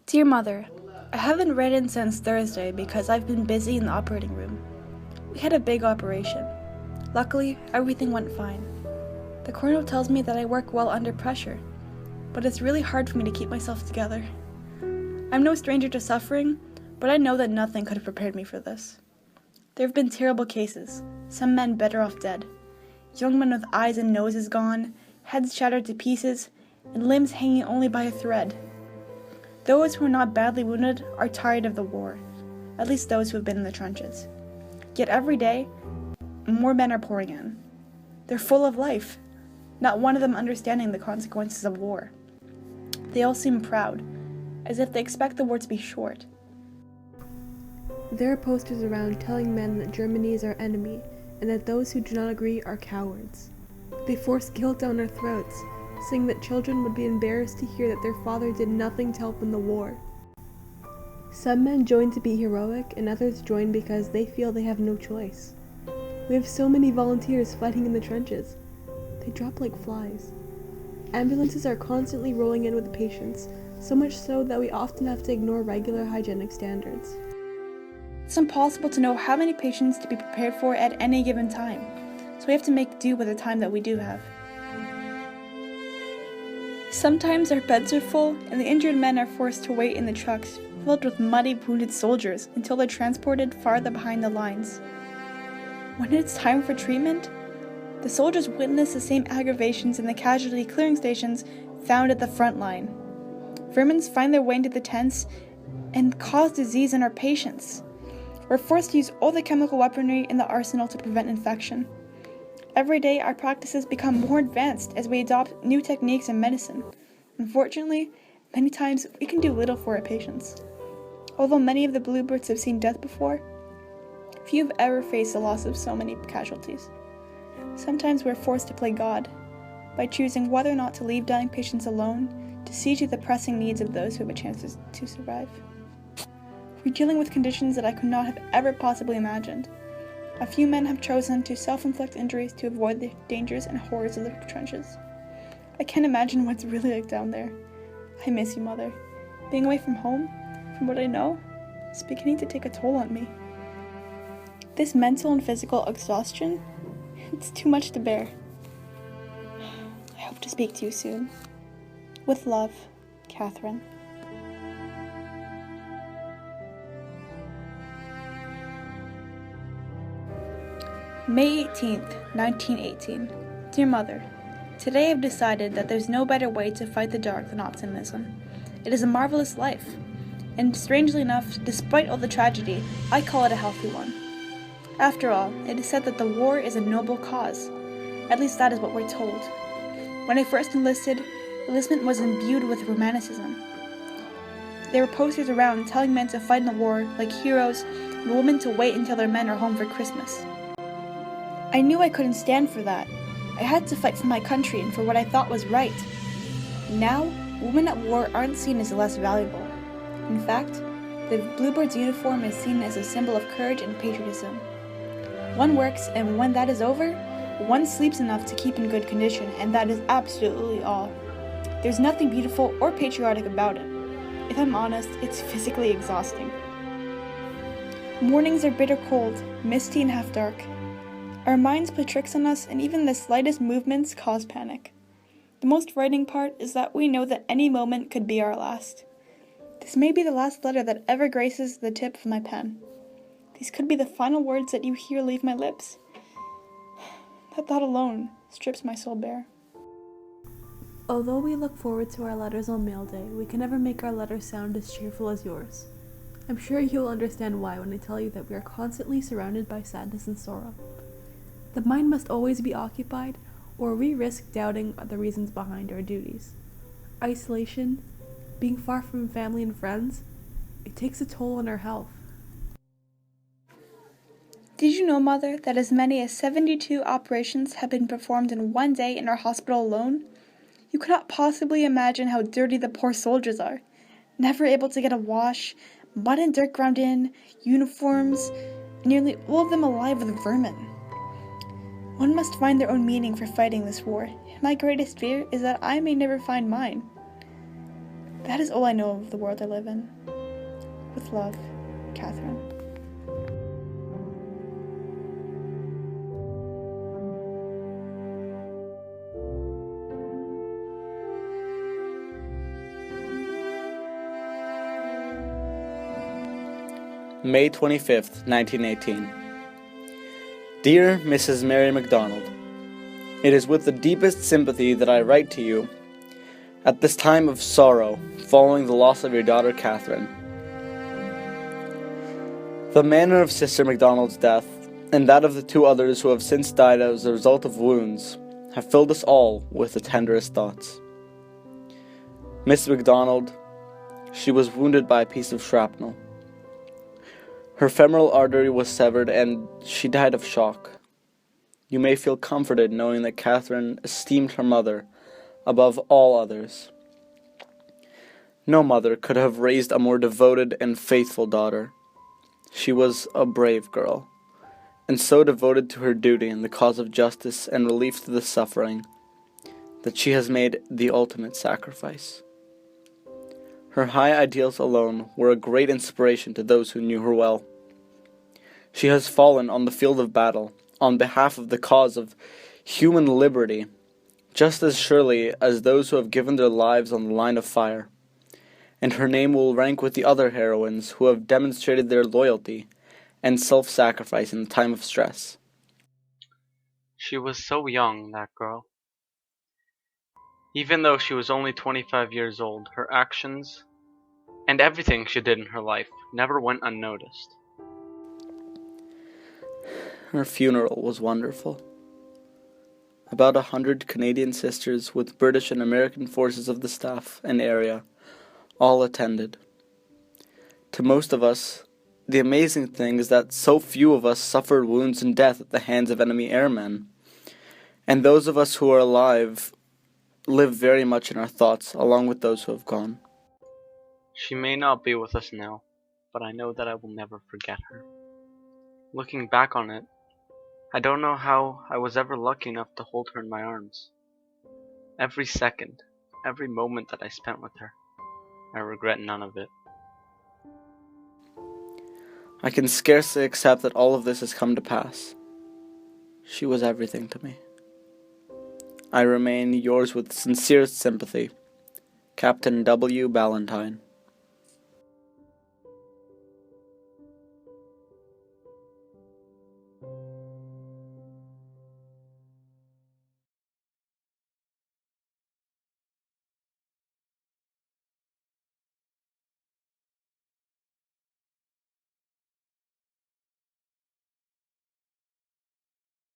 Dear Mother, I haven't written since Thursday because I've been busy in the operating room. We had a big operation. Luckily, everything went fine. The colonel tells me that I work well under pressure, but it's really hard for me to keep myself together. I'm no stranger to suffering, but I know that nothing could have prepared me for this. There have been terrible cases, some men better off dead. Young men with eyes and noses gone, heads shattered to pieces, and limbs hanging only by a thread. Those who are not badly wounded are tired of the war, at least those who have been in the trenches. Yet every day, more men are pouring in. They're full of life, not one of them understanding the consequences of war. They all seem proud, as if they expect the war to be short. There are posters around telling men that Germany is our enemy, and that those who do not agree are cowards. They force guilt down our throats, saying that children would be embarrassed to hear that their father did nothing to help in the war. Some men join to be heroic, and others join because they feel they have no choice. We have so many volunteers fighting in the trenches. They drop like flies. Ambulances are constantly rolling in with patients, so much so that we often have to ignore regular hygienic standards. It's impossible to know how many patients to be prepared for at any given time, so we have to make do with the time that we do have. Sometimes our beds are full, and the injured men are forced to wait in the trucks filled with muddy, wounded soldiers until they're transported farther behind the lines. When it's time for treatment, the soldiers witness the same aggravations in the casualty clearing stations found at the front line. Vermin find their way into the tents and cause disease in our patients. We're forced to use all the chemical weaponry in the arsenal to prevent infection. Every day, our practices become more advanced as we adopt new techniques in medicine. Unfortunately, many times we can do little for our patients. Although many of the bluebirds have seen death before, few have ever faced the loss of so many casualties. Sometimes we're forced to play God by choosing whether or not to leave dying patients alone to see to the pressing needs of those who have a chance to survive. We're dealing with conditions that I could not have ever possibly imagined. A few men have chosen to self-inflict injuries to avoid the dangers and horrors of the trenches. I can't imagine what it's really like down there. I miss you, Mother. Being away from home, from what I know, is beginning to take a toll on me. This mental and physical exhaustion, it's too much to bear. I hope to speak to you soon. With love, Catherine. May 18th, 1918. Dear Mother, today I've decided that there's no better way to fight the dark than optimism. It is a marvelous life, and strangely enough, despite all the tragedy, I call it a healthy one. After all, it is said that the war is a noble cause. At least that is what we're told. When I first enlisted, enlistment was imbued with romanticism. There were posters around telling men to fight in the war like heroes and women to wait until their men are home for Christmas. I knew I couldn't stand for that. I had to fight for my country and for what I thought was right. Now, women at war aren't seen as less valuable. In fact, the Bluebird's uniform is seen as a symbol of courage and patriotism. One works, and when that is over, one sleeps enough to keep in good condition, and that is absolutely all. There's nothing beautiful or patriotic about it. If I'm honest, it's physically exhausting. Mornings are bitter cold, misty and half dark. Our minds play tricks on us, and even the slightest movements cause panic. The most frightening part is that we know that any moment could be our last. This may be the last letter that ever graces the tip of my pen. These could be the final words that you hear leave my lips. That thought alone strips my soul bare. Although we look forward to our letters on mail day, we can never make our letters sound as cheerful as yours. I'm sure you'll understand why when I tell you that we are constantly surrounded by sadness and sorrow. The mind must always be occupied, or we risk doubting the reasons behind our duties. Isolation, being far from family and friends, it takes a toll on our health. Did you know, Mother, that as many as 72 operations have been performed in one day in our hospital alone? You cannot possibly imagine how dirty the poor soldiers are. Never able to get a wash, mud and dirt ground in, uniforms, nearly all of them alive with vermin. One must find their own meaning for fighting this war. My greatest fear is that I may never find mine. That is all I know of the world I live in. With love, Catherine. May 25th, 1918. Dear Mrs. Mary MacDonald, it is with the deepest sympathy that I write to you at this time of sorrow following the loss of your daughter Catherine. The manner of Sister MacDonald's death, and that of the two others who have since died as a result of wounds, have filled us all with the tenderest thoughts. Miss MacDonald, she was wounded by a piece of shrapnel. Her femoral artery was severed and she died of shock. You may feel comforted knowing that Catherine esteemed her mother above all others. No mother could have raised a more devoted and faithful daughter. She was a brave girl, and so devoted to her duty in the cause of justice and relief to the suffering, that she has made the ultimate sacrifice. Her high ideals alone were a great inspiration to those who knew her well. She has fallen on the field of battle on behalf of the cause of human liberty, just as surely as those who have given their lives on the line of fire, and her name will rank with the other heroines who have demonstrated their loyalty and self-sacrifice in the time of stress. She was so young, that girl. Even though she was only 25 years old, her actions and everything she did in her life never went unnoticed. Her funeral was wonderful. About 100 Canadian sisters with British and American forces of the staff and area all attended. To most of us, the amazing thing is that so few of us suffered wounds and death at the hands of enemy airmen, and those of us who are alive live very much in our thoughts along with those who have gone. She may not be with us now, but I know that I will never forget her. Looking back on it, I don't know how I was ever lucky enough to hold her in my arms. Every second, every moment that I spent with her, I regret none of it. I can scarcely accept that all of this has come to pass. She was everything to me. I remain yours with sincerest sympathy, Captain W. Ballantyne.